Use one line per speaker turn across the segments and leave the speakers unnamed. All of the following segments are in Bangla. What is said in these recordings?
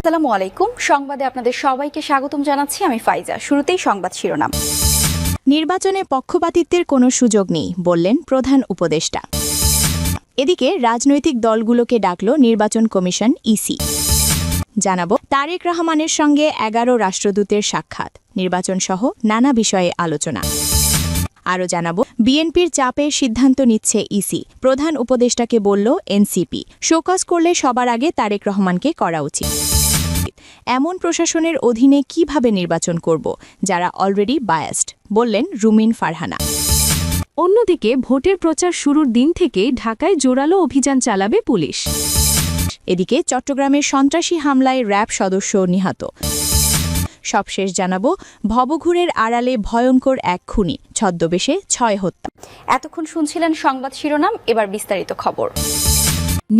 আসসালামু আলাইকুম। সংবাদে আপনাদের সবাইকে স্বাগতম জানাচ্ছি। আমি ফাইজা। শুরুতেই সংবাদ শিরোনাম।
নির্বাচনে পক্ষপাতিত্বের কোনো সুযোগ নেই বললেন প্রধান উপদেষ্টা। এদিকে রাজনৈতিক দলগুলোকে ডাকল নির্বাচন কমিশন ইসি। জানাবো তারেক রহমানের সঙ্গে 11 রাষ্ট্রদূতের সাক্ষাৎ, নির্বাচন সহ নানা বিষয়ে আলোচনা। আরও জানাবো বিএনপির চাপের সিদ্ধান্ত নিচ্ছে ইসি, প্রধান উপদেষ্টাকে বলল এনসিপি, শোকজ করলে সবার আগে তারেক রহমানকে করা উচিত। এমন প্রশাসনের অধীনে কিভাবে নির্বাচন করব যারা অলরেডি বায়াসড, বললেন রুমিন ফারহানা।
অন্যদিকে ভোটের প্রচার শুরুর দিন থেকেই ঢাকায় জোরালো অভিযান চালাবে পুলিশ।
এদিকে চট্টগ্রামের সন্ত্রাসী হামলায় র্যাব সদস্য নিহত। সবশেষ জানাবো ভবঘুরের আড়ালে ভয়ঙ্কর এক খুনি, ছদ্মবেশে 6 হত্যা।
এতক্ষণ শুনছিলেন সংবাদ শিরোনাম, এবার বিস্তারিত খবর।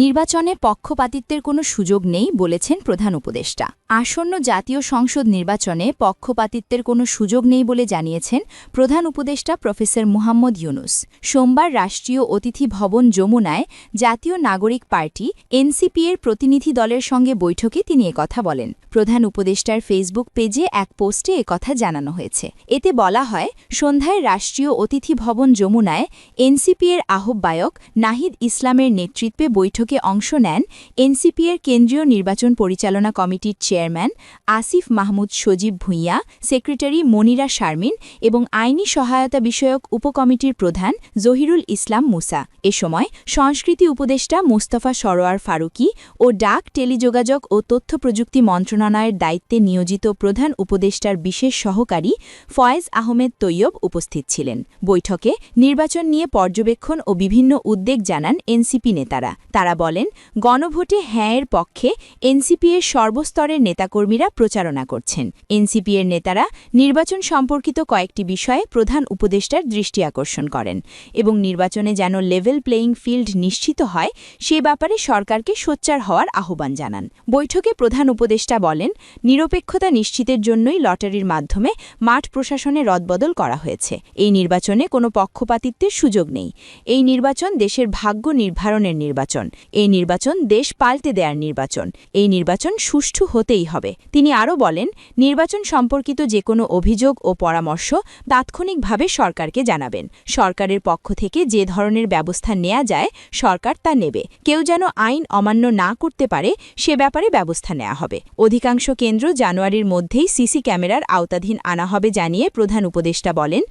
নির্বাচনে পক্ষপাতিত্বের কোনো সুযোগ নেই বলেছেন প্রধান উপদেষ্টা। আসন্ন জাতীয় সংসদ নির্বাচনে পক্ষপাতিত্বের কোনো সুযোগ নেই বলে জানিয়েছেন প্রধান উপদেষ্টা প্রফেসর মুহাম্মদ ইউনুস। সোমবার রাষ্ট্রীয় অতিথি ভবন যমুনায় জাতীয় নাগরিক পার্টি এনসিপি এর প্রতিনিধি দলের সঙ্গে বৈঠকে তিনি একথা বলেন। প্রধান উপদেষ্টার ফেসবুক পেজে এক পোস্টে একথা জানানো হয়েছে। এতে বলা হয়, সন্ধ্যায় রাষ্ট্রীয় অতিথি ভবন যমুনায় এনসিপি এর আহ্বায়ক নাহিদ ইসলামের নেতৃত্বে বৈঠকে অংশ নেন এনসিপি এর কেন্দ্রীয় নির্বাচন পরিচালনা কমিটির চেয়ারম্যান আসিফ মাহমুদ সজীব ভুঁইয়া, সেক্রেটারি মনিরা শারমিন এবং আইনি সহায়তা বিষয়ক উপকমিটির প্রধান জহিরুল ইসলাম মুসা। এ সময় সংস্কৃতি উপদেষ্টা মোস্তফা সরোয়ার ফারুকী ও ডাক, টেলিযোগাযোগ ও তথ্য প্রযুক্তি মন্ত্রণালয়ের দায়িত্বে নিয়োজিত প্রধান উপদেষ্টার বিশেষ সহকারী ফয়েজ আহমেদ তৈয়ব উপস্থিত ছিলেন। বৈঠকে নির্বাচন নিয়ে পর্যবেক্ষণ ও বিভিন্ন উদ্বেগ জানান এনসিপি নেতারা। তারা বলেন, গণভোটে হ্যাঁয়ের পক্ষে এনসিপি এর সর্বস্তরের নেতাকর্মীরা প্রচারণা করছেন। এনসিপি এর নেতারা নির্বাচন সম্পর্কিত কয়েকটি বিষয়ে প্রধান উপদেষ্টার দৃষ্টি আকর্ষণ করেন এবং নির্বাচনে যেন লেভেল প্লেয়িং ফিল্ড নিশ্চিত হয় সে ব্যাপারে সরকারকে সোচ্চার হওয়ার আহ্বান জানান। বৈঠকে প্রধান উপদেষ্টা বলেন, নিরপেক্ষতা নিশ্চিতের জন্যই লটারির মাধ্যমে মাঠ প্রশাসনে রদবদল করা হয়েছে। এই নির্বাচনে কোনো পক্ষপাতিত্বের সুযোগ নেই। এই নির্বাচন দেশের ভাগ্য নির্ধারণের নির্বাচন। এই নির্বাচন দেশ পাল্টে দেওয়ার নির্বাচন। এই নির্বাচন সুষ্ঠু হতেই হবে। তিনি আরও বলেন, নির্বাচন সম্পর্কিত যে কোনো অভিযোগ ও পরামর্শ তাৎক্ষণিকভাবে সরকারকে জানাবেন। সরকারের পক্ষ থেকে যে ধরনের ব্যবস্থা নেওয়া যায় সরকার তা নেবে। কেউ যেন আইন অমান্য না করতে পারে সে ব্যাপারে ব্যবস্থা নেওয়া হবে। অধিকাংশ কেন্দ্র জানুয়ারির মধ্যেই সিসি ক্যামেরার আওতাধীন আনা হবে জানিয়ে প্রধান উপদেষ্টা বলেন,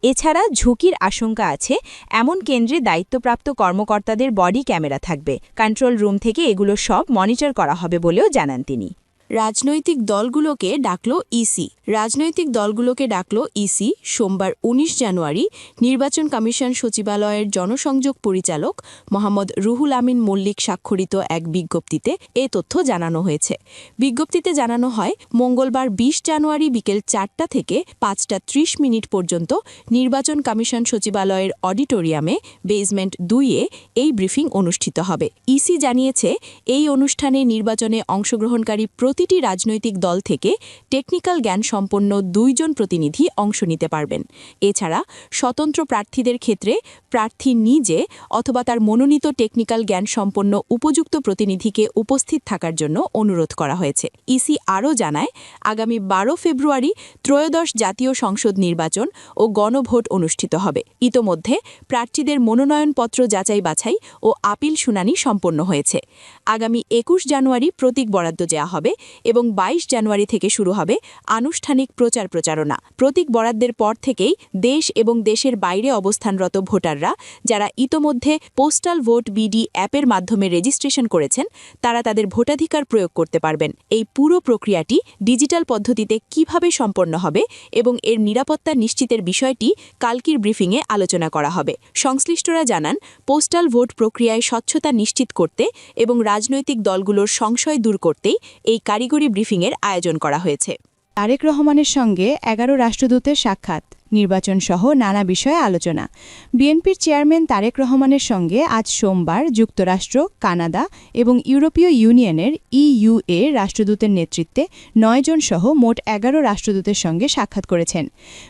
এছাড়া ঝুঁকির আশঙ্কা আছে এমন কেন্দ্রে দায়িত্বপ্রাপ্ত কর্মকর্তাদের বডি ক্যামেরা থাকবে। কন্ট্রোল রুম থেকে এগুলো সব মনিটর করা হবে বলেও জানান তিনি। রাজনৈতিক দলগুলোকে ডাকল ইসি। সোমবার ১৯ জানুয়ারি নির্বাচন কমিশন সচিবালয়ের জনসংযোগ পরিচালক মোহাম্মদ রুহুল আমিন মল্লিক স্বাক্ষরিত এক বিজ্ঞপ্তিতে এ তথ্য জানানো হয়েছে। বিজ্ঞপ্তিতে জানানো হয়, মঙ্গলবার ২০ জানুয়ারি বিকেল ৪টা থেকে ৫টা ৩০ মিনিট পর্যন্ত নির্বাচন কমিশন সচিবালয়ের অডিটোরিয়ামে বেসমেন্ট ২-এ এই ব্রিফিং অনুষ্ঠিত হবে। ইসি জানিয়েছে, এই অনুষ্ঠানে নির্বাচনে অংশগ্রহণকারী প্রতিটি রাজনৈতিক দল থেকে টেকনিক্যাল জ্ঞান সম্পন্ন ২ জন প্রতিনিধি অংশ নিতে পারবেন। এছাড়া স্বতন্ত্র প্রার্থীদের ক্ষেত্রে প্রার্থী নিজে অথবা তার মনোনীত টেকনিক্যাল জ্ঞান সম্পন্ন উপযুক্ত প্রতিনিধিকে উপস্থিত থাকার জন্য অনুরোধ করা হয়েছে। ইসি আরও জানায়, আগামী ১২ ফেব্রুয়ারি ত্রয়োদশ জাতীয় সংসদ নির্বাচন ও গণভোট অনুষ্ঠিত হবে। ইতোমধ্যে প্রার্থীদের মনোনয়নপত্র যাচাই বাছাই ও আপিল শুনানি সম্পন্ন হয়েছে। আগামী ২১ জানুয়ারি প্রতীক বরাদ্দ দেওয়া হবে এবং ২২ জানুয়ারি থেকে শুরু হবে আনুষ্ঠানিক প্রচারণা। প্রতীক বরাদ্দের পর থেকেই দেশ এবং দেশের বাইরে অবস্থানরত ভোটাররা যারা ইতোমধ্যে পোস্টাল ভোট বিডি অ্যাপের মাধ্যমে রেজিস্ট্রেশন করেছেন তারা তাদের ভোটাধিকার প্রয়োগ করতে পারবেন। এই পুরো প্রক্রিয়াটি ডিজিটাল পদ্ধতিতে কিভাবে সম্পন্ন হবে এবং এর নিরাপত্তা নিশ্চিতের বিষয়টি কালকের ব্রিফিংয়ে আলোচনা করা হবে। সংশ্লিষ্টরা জানান, পোস্টাল ভোট প্রক্রিয়ায় স্বচ্ছতা নিশ্চিত করতে এবং রাজনৈতিক দলগুলোর সংশয় দূর করতেই এই কারিগরি ব্রিফিংয়ের আয়োজন করা হয়েছে।
তারেক রহমানের সঙ্গে 11 রাষ্ট্রদূতের সাক্ষাৎ, নির্বাচনসহ নানা বিষয়ে আলোচনা। বিএনপির চেয়ারম্যান তারেক রহমানের সঙ্গে আজ সোমবার যুক্তরাষ্ট্র, কানাডা এবং ইউরোপীয় ইউনিয়নের ইইউএ রাষ্ট্রদূতের নেতৃত্বে ৯ জন সহ মোট ১১ রাষ্ট্রদূতের সঙ্গে সাক্ষাৎ করেছেন।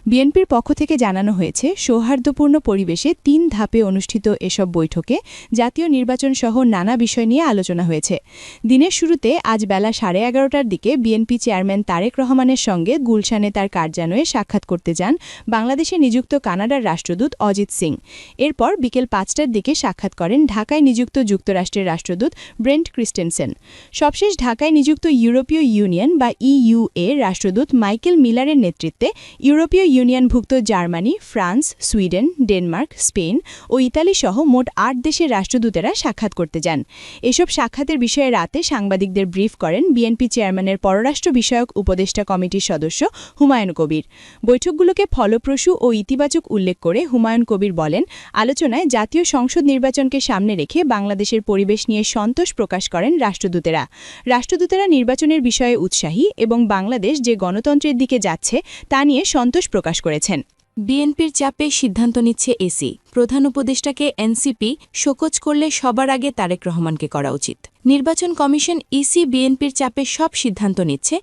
বিএনপির পক্ষ থেকে জানানো হয়েছে, সৌহার্দ্যপূর্ণ পরিবেশে ৩ ধাপে অনুষ্ঠিত এসব বৈঠকে জাতীয় নির্বাচনসহ নানা বিষয় নিয়ে আলোচনা হয়েছে। দিনের শুরুতে আজ বেলা 11:30টার দিকে বিএনপি চেয়ারম্যান তারেক রহমানের সঙ্গে গুলশানে তার কার্যালয়ে সাক্ষাৎ করতে যান বাংলাদেশে নিযুক্ত কানাডার রাষ্ট্রদূত অজিত সিং। এরপর বিকেল 5টার দিকে সাক্ষাৎ করেন ঢাকায় নিযুক্ত যুক্তরাষ্ট্রের রাষ্ট্রদূত ব্রেন্ট ক্রিস্টেনসেন। সবশেষ ঢাকায় নিযুক্ত ইউরোপীয় ইউনিয়ন বা ইইউএ রাষ্ট্রদূত মাইকেল মিলারের নেতৃত্বে ইউরোপীয় ইউনিয়নভুক্ত Germany, France, Sweden, Denmark, Spain ও ইতালি সহ মোট 8 দেশের রাষ্ট্রদূতেরা সাক্ষাৎ করতে যান। এসব সাক্ষাতের বিষয়ে রাতে সাংবাদিকদের ব্রিফ করেন বিএনপি চেয়ারম্যানের পররাষ্ট্র বিষয়ক উপদেষ্টা কমিটির সদস্য হুমায়ুন কবির। বৈঠকগুলোকে ফলপ্রসূ ও ইতিবাচক উল্লেখ করে হুমায়ুন কবির বলেন, আলোচনায় জাতীয় সংসদ নির্বাচনকে সামনে রেখে বাংলাদেশের পরিবেশ নিয়ে সন্তোষ প্রকাশ করেন রাষ্ট্রদূতেরা নির্বাচনের বিষয়ে উৎসাহী এবং বাংলাদেশ যে গণতন্ত্রের দিকে যাচ্ছে তা নিয়ে সন্তোষ প্রকাশ করেছেন।
বিএনপির চাপে সিদ্ধান্ত নিচ্ছে এসি। প্রধান উপদেষ্টাকে এনসিপি শোকজ করলে সবার আগে তারেক রহমানকে করা উচিত। নির্বাচন কমিশন ইসি বিএনপির চাপে সব সিদ্ধান্ত নিচ্ছে,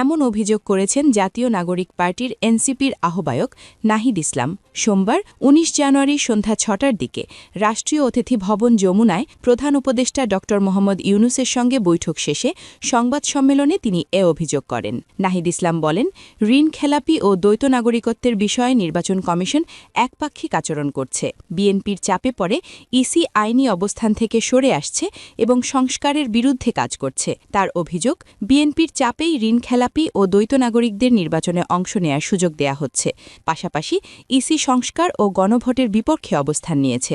এমন অভিযোগ করেছেন জাতীয় নাগরিক পার্টির এনসিপির আহ্বায়ক নাহিদ ইসলাম। সোমবার ১৯ জানুয়ারি সন্ধ্যা ৬টার দিকে রাষ্ট্রীয় অতিথি ভবন যমুনায় প্রধান উপদেষ্টা ড মোহাম্মদ ইউনূসের সঙ্গে বৈঠক শেষে সংবাদ সম্মেলনে তিনি এ অভিযোগ করেন। নাহিদ ইসলাম বলেন, ঋণ খেলাপি ও দ্বৈত নাগরিকত্বের বিষয়ে নির্বাচন কমিশন একপাক্ষিক আচরণ করছে। বিএনপির চাপে পড়ে ইসি আইনি অবস্থান থেকে সরে আসছে এবং সংস্কারের বিরুদ্ধে কাজ করছে। তার অভিযোগ, বিএনপির চাপেই ঋণ খেলাপি ও দ্বৈত নাগরিকদের নির্বাচনে অংশ নেয়ার সুযোগ দেয়া হচ্ছে। পাশাপাশি ইসি সংস্কার ও গণভোটের বিপক্ষে অবস্থান নিয়েছে।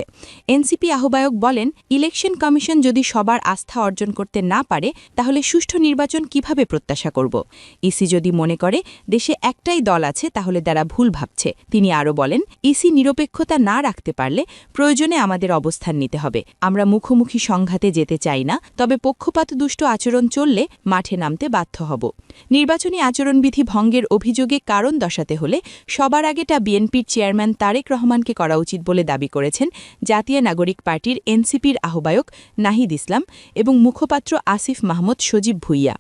এনসিপি আহ্বায়ক বলেন, ইলেকশন কমিশন যদি সবার আস্থা অর্জন করতে না পারে তাহলে সুষ্ঠু নির্বাচন কিভাবে প্রত্যাশা করব? ইসি যদি মনে করে দেশে একটাই দল আছে তাহলে তারা ভুল ভাবছে। তিনি আরও বলেন, ইসি নিরপেক্ষতা না রাখতে পারলে প্রয়োজনে আমাদের অবস্থান নিতে হবে। আমরা মুখোমুখি সংঘাতে যেতে চাই না, তবে পক্ষপাতদুষ্ট আচরণ চললে মাঠে নামতে বাধ্য হব। নির্বাচনী আচরণবিধি ভঙ্গের অভিযোগে কারণ দর্শাতে হলে সবার আগেটা বিএনপির চেয়ারম্যান তারেক রহমানকে করা উচিত বলে দাবি করেছেন জাতীয় নাগরিক পার্টির এনসিপির আহ্বায়ক নাহিদ ইসলাম এবং মুখপাত্র আসিফ মাহমুদ সজীব ভুইয়া।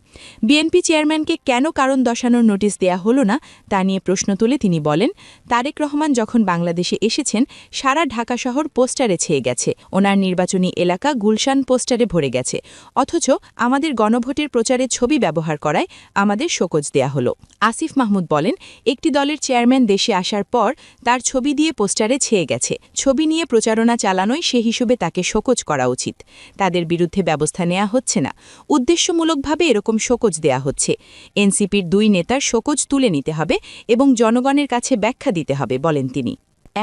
বিএনপি চেয়ারম্যানকে কেন কারণ দর্শানোর নোটিশ দেয়া হলো না তা নিয়ে প্রশ্ন তুলে তিনি বলেন, তারেক রহমান যখন বাংলাদেশে এসেছেন সারা ঢাকা শহর পোস্টারে ছেয়ে গেছে। ওনার নির্বাচনী এলাকা গুলশান পোস্টারে ভরে গেছে, অথচ আমাদের গণভোটের প্রচারে ছবি ব্যবহার করায় আমাদের শোকজ দেয়া হলো। আসিফ মাহমুদ বলেন, একটি দলের চেয়ারম্যান দেশে আসার পর তার ছবি দিয়ে পোস্টারে ছেয়ে গেছে। ছবি নিয়ে প্রচারণা চালানোই সে হিসেবে তাকে শোকজ করা উচিত। তাদের বিরুদ্ধে ব্যবস্থা নেওয়া হচ্ছে না, উদ্দেশ্যমূলকভাবে এরকম শোকজ দেয়া হচ্ছে। এনসিপির 2 নেতার শোকজ তুলে নিতে হবে এবং জনগণের কাছে ব্যাখ্যা দিতে হবে, বলেন তিনি।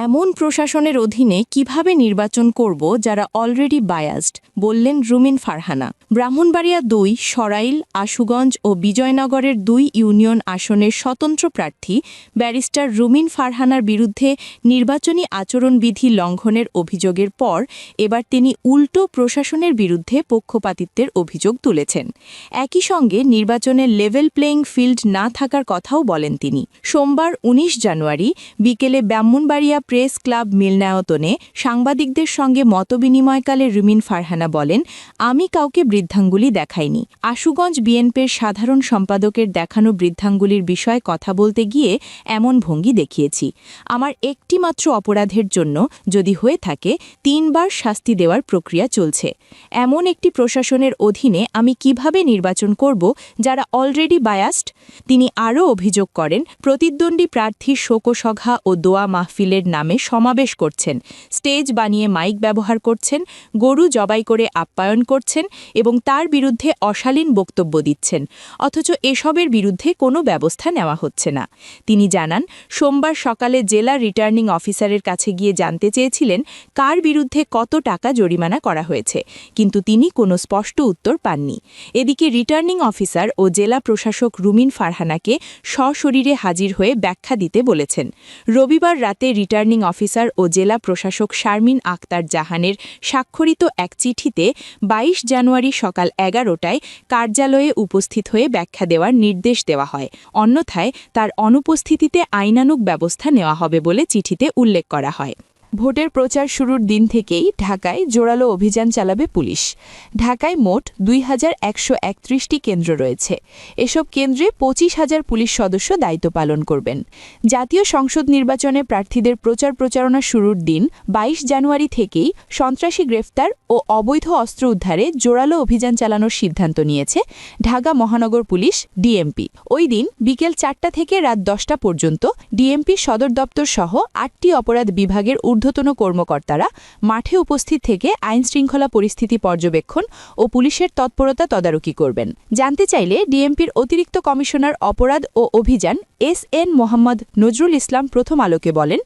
এমন প্রশাসনের অধীনে কিভাবে নির্বাচন করব যারা অলরেডি বায়াসড, বললেন রুমিন ফারহানা। ব্রাহ্মণবাড়িয়া 2, সরাইল, আশুগঞ্জ ও বিজয়নগরের 2 ইউনিয়ন আসনের স্বতন্ত্র প্রার্থী ব্যারিস্টার রুমিন ফারহানার বিরুদ্ধে নির্বাচনী আচরণবিধি লঙ্ঘনের অভিযোগের পর এবার তিনি উল্টো প্রশাসনের বিরুদ্ধে পক্ষপাতিত্বের অভিযোগ তুলেছেন। একই সঙ্গে নির্বাচনের লেভেল প্লেয়িং ফিল্ড না থাকার কথাও বলেন তিনি। সোমবার ১৯ জানুয়ারি বিকেলে ব্রাহ্মণবাড়িয়া প্রেস ক্লাব মিলনায়তনে সাংবাদিকদের সঙ্গে মতবিনিময়কালে রুমিন ফারহানা বলেন, আমি কাউকে বৃদ্ধাঙ্গুলি দেখাইনি। আশুগঞ্জ বিএনপির সাধারণ সম্পাদকের দেখানো বৃদ্ধাঙ্গুলির বিষয়ে কথা বলতে গিয়ে এমন ভঙ্গি দেখিয়েছি। আমার একটিমাত্র অপরাধের জন্য যদি হয়ে থাকে 3 বার শাস্তি দেওয়ার প্রক্রিয়া চলছে। এমন একটি প্রশাসনের অধীনে আমি কিভাবে নির্বাচন করব যারা অলরেডি বায়াসড? তিনি আরও অভিযোগ করেন, প্রতিদ্বন্দ্বী প্রার্থীর শোকসভা ও দোয়া মাহফিলের নামে সমাবেশ করছেন, স্টেজ বানিয়ে মাইক ব্যবহার করছেন, গরু জবাই করে আপ্যায়ন করছেন এবং তার বিরুদ্ধে অশালীন বক্তব্য দিচ্ছেন, অথচ এসবের বিরুদ্ধে কোনো ব্যবস্থা নেওয়া হচ্ছে না। তিনি জানান, সোমবার সকালে জেলা রিটার্নিং অফিসারের কাছে গিয়ে জানতে চেয়েছিলেন কার বিরুদ্ধে কত টাকা জরিমানা করা হয়েছে, কিন্তু তিনি কোনো স্পষ্ট উত্তর পাননি। এদিকে রিটার্নিং অফিসার ও জেলা প্রশাসক রুমিন ফারহানাকে সশরীরে হাজির হয়ে ব্যাখ্যা দিতে বলেছেন। রবিবার রাতে রিটার্নিং রিটার্নিং অফিসার ও জেলা প্রশাসক শারমিন আক্তার জাহানের স্বাক্ষরিত এক চিঠিতে ২২ জানুয়ারি সকাল ১১টায় কার্যালয়ে উপস্থিত হয়ে ব্যাখ্যা দেওয়ার নির্দেশ দেওয়া হয়। অন্যথায় তার অনুপস্থিতিতে আইনানুগ ব্যবস্থা নেওয়া হবে বলে চিঠিতে উল্লেখ করা হয়। ভোটের প্রচার শুরুর দিন থেকেই ঢাকায় জোরালো অভিযান চালাবে পুলিশ। ঢাকায় মোট ২,১৩১টি কেন্দ্র রয়েছে। এসব কেন্দ্রে ২৫,০০০ পুলিশ সদস্য দায়িত্ব পালন করবেন। জাতীয় সংসদ নির্বাচনে প্রার্থীদের প্রচারণা শুরুর দিন ২২ জানুয়ারি থেকেই সন্ত্রাসী গ্রেফতার ও অবৈধ অস্ত্র উদ্ধারে জোরালো অভিযান চালানোর সিদ্ধান্ত নিয়েছে ঢাকা মহানগর পুলিশ ডিএমপি। ওই দিন বিকেল ৪টা থেকে রাত ১০টা পর্যন্ত ডিএমপি সদর দপ্তর সহ ৮টি অপরাধ বিভাগের ঊর্ধ্বতন কর্মকর্তারা মাঠে উপস্থিত থেকে আইনশৃঙ্খলা পরিস্থিতি পর্যবেক্ষণ ও পুলিশের তৎপরতা তদারকি করবেন। জানতে চাইলে ডিএমপির অতিরিক্ত কমিশনার অপরাধ ও অভিযান এসএন মোহাম্মদ নজরুল ইসলাম প্রথম আলোকে বলেন,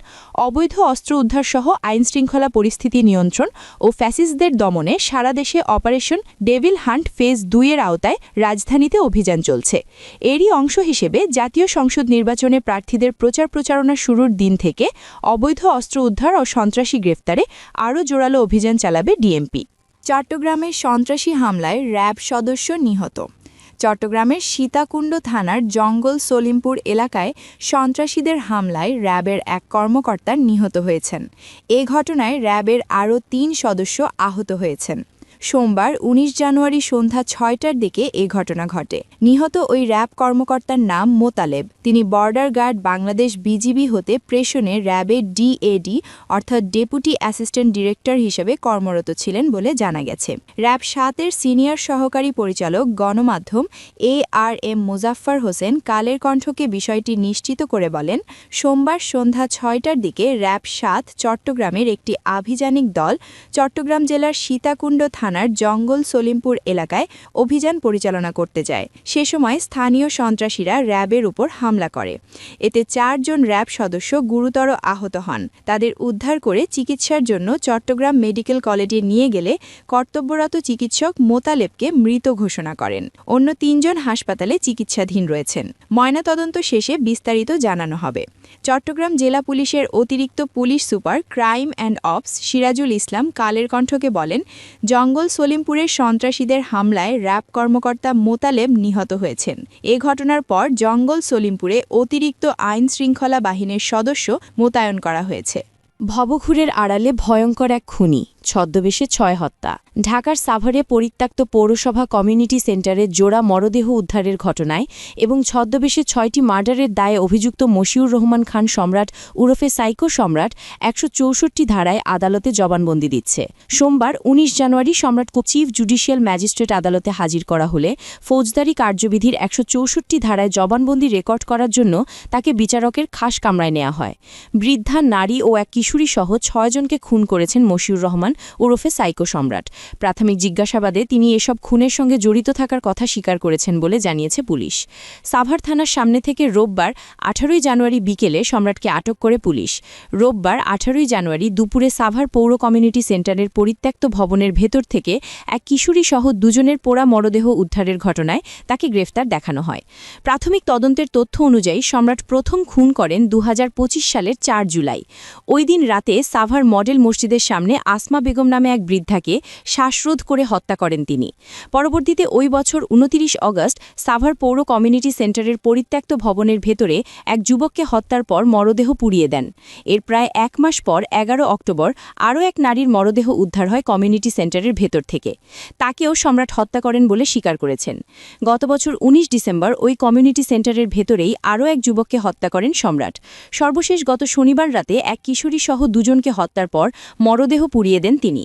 অবৈধ অস্ত্র উদ্ধার সহ আইনশৃঙ্খলা পরিস্থিতি নিয়ন্ত্রণ ও ফ্যাসিস্টদের দমনে সারা দেশে অপারেশন ডেভিল হান্ট ফেজ ২ এর আওতায় রাজধানীতে অভিযান চলছে। এরই অংশ হিসেবে জাতীয় সংসদ নির্বাচনে প্রার্থীদের প্রচারণা শুরুর দিন থেকে অবৈধ অস্ত্র উদ্ধার ও সন্ত্রাসী গ্রেফতারে আরও জোরালো অভিযান চালাবে ডিএমপি। চট্টগ্রামের সন্ত্রাসী হামলায় র্যাব সদস্য নিহত। চট্টগ্রামের সীতাকুণ্ড থানার জঙ্গল সলিমপুর এলাকায় সন্ত্রাসীদের হামলায় র্যাবের এক কর্মকর্তা নিহত হয়েছেন। এ ঘটনায় র্যাবের আরও ৩ সদস্য আহত হয়েছেন। সোমবার ১৯ জানুয়ারি সন্ধ্যা ৬টার দিকে এ ঘটনা ঘটে। নিহত ওই র্যাব কর্মকর্তার নাম মোতালেব। তিনি বর্ডার গার্ড বাংলাদেশ বিজিবি হতে প্রেষণে র্যাবের ডিএডি অর্থাৎ ডেপুটি অ্যাসিস্ট্যান্ট ডিরেক্টর হিসেবে কর্মরত ছিলেন বলে জানা গেছে। র্যাব ৭-এর সিনিয়র সহকারী পরিচালক গণমাধ্যম ARM মোজাফফর হোসেন কালের কণ্ঠকে বিষয়টি নিশ্চিত করে বলেন, সোমবার সন্ধ্যা ৬টার দিকে র্যাব ৭ চট্টগ্রামের একটি আভিযানিক দল চট্টগ্রাম জেলার সীতাকুণ্ড থানার জঙ্গল সলিমপুর এলাকায় অভিযান পরিচালনা করতে যায়। সে সময় স্থানীয় সন্ত্রাসীরা র্যাবের উপর হামলা করে। এতে ৪ জন র্যাব সদস্য গুরুতর আহত হন। তাদের উদ্ধার করে চিকিৎসার জন্য চট্টগ্রাম মেডিকেল কলেজে নিয়ে গেলে কর্তব্যরত চিকিৎসক মোতালেবকে মৃত ঘোষণা করেন। অন্য ৩ জন হাসপাতালে চিকিৎসাধীন রয়েছেন। ময়নাতদন্ত শেষে বিস্তারিত জানানো হবে। চট্টগ্রাম জেলা পুলিশের অতিরিক্ত police super crime and ops Sirajul Islam কালের কণ্ঠকে বলেন, জঙ্গল সলিমপুরের সন্ত্রাসীদের হামলায় র্যাব কর্মকর্তা মোতালেব নিহত হয়েছেন। এ ঘটনার পর জঙ্গল সলিমপুরে অতিরিক্ত আইন শৃঙ্খলা বাহিনীর সদস্য মোতায়েন করা হয়েছে।
ভবঘুরের আড়ালে ভয়ঙ্কর এক খুনি, ছদ্মবেশে ৬ হত্যা। ঢাকার সাভারে পরিত্যক্ত পৌরসভা কমিউনিটি সেন্টারে জোড়া মরদেহ উদ্ধারের ঘটনায় এবং ছদ্মবেশে ৬টি মার্ডারের দায়ে অভিযুক্ত মশিউর রহমান খান সম্রাট ওরফে সাইকো সম্রাট ১৬৪ ধারায় আদালতে জবানবন্দি দিচ্ছে। সোমবার ১৯ জানুয়ারি সম্রাটকে চিফ জুডিশিয়াল ম্যাজিস্ট্রেট আদালতে হাজির করা হলে ফৌজদারি কার্যবিধির ১৬৪ ধারায় জবানবন্দি রেকর্ড করার জন্য তাকে বিচারকের খাস কামরায় নেওয়া হয়। বৃদ্ধা নারী ও এক কিশোরী সহ ৬ জনকে খুন করেছেন মশিউর রহমান ওরফে সাইকো সম্রাট। প্রাথমিক জিজ্ঞাসাবাদে তিনি এসব খুনের সঙ্গে জড়িত থাকার কথা স্বীকার করেছেন বলে জানিয়েছে পুলিশ। সাভার থানার সামনে থেকে রোববার ১৮ জানুয়ারি বিকেলে সম্রাটকে আটক করে পুলিশ। রোববার ১৮ জানুয়ারি দুপুরে সাভার পৌর কমিউনিটি সেন্টারের পরিত্যক্ত ভবনের ভেতর থেকে এক কিশোরী সহ ২ জনের পোড়া মরদেহ উদ্ধারের ঘটনায় তাকে গ্রেফতার দেখানো হয়। প্রাথমিক তদন্তের তথ্য অনুযায়ী সম্রাট প্রথম খুন করেন ২০২৫ সালের ৪ জুলাই। ওই দিন রাতে সাভার মডেল মসজিদের সামনে আসমা বেগম নামে এক বৃদ্ধাকে শ্বাসরোধ করে হত্যা করেন তিনি। পরবর্তীতে ওই বছর ২৯ অগস্ট সাভার পৌর কমিউনিটি সেন্টারের পরিত্যক্ত ভবনের ভেতরে এক যুবককে হত্যার পর মরদেহ পুড়িয়ে দেন। এর প্রায় ১ মাস পর ১১ অক্টোবর আরও এক নারীর মরদেহ উদ্ধার হয় কমিউনিটি সেন্টারের ভেতর থেকে। তাকেও সম্রাট হত্যা করেন বলে স্বীকার করেছেন। গত বছর ১৯ ডিসেম্বর ওই কমিউনিটি সেন্টারের ভেতরেই আরও এক যুবককে হত্যা করেন সম্রাট। সর্বশেষ গত শনিবার রাতে এক কিশোরী সহ ২ জনকে হত্যার পর মরদেহ পুড়িয়ে দেন তিনি।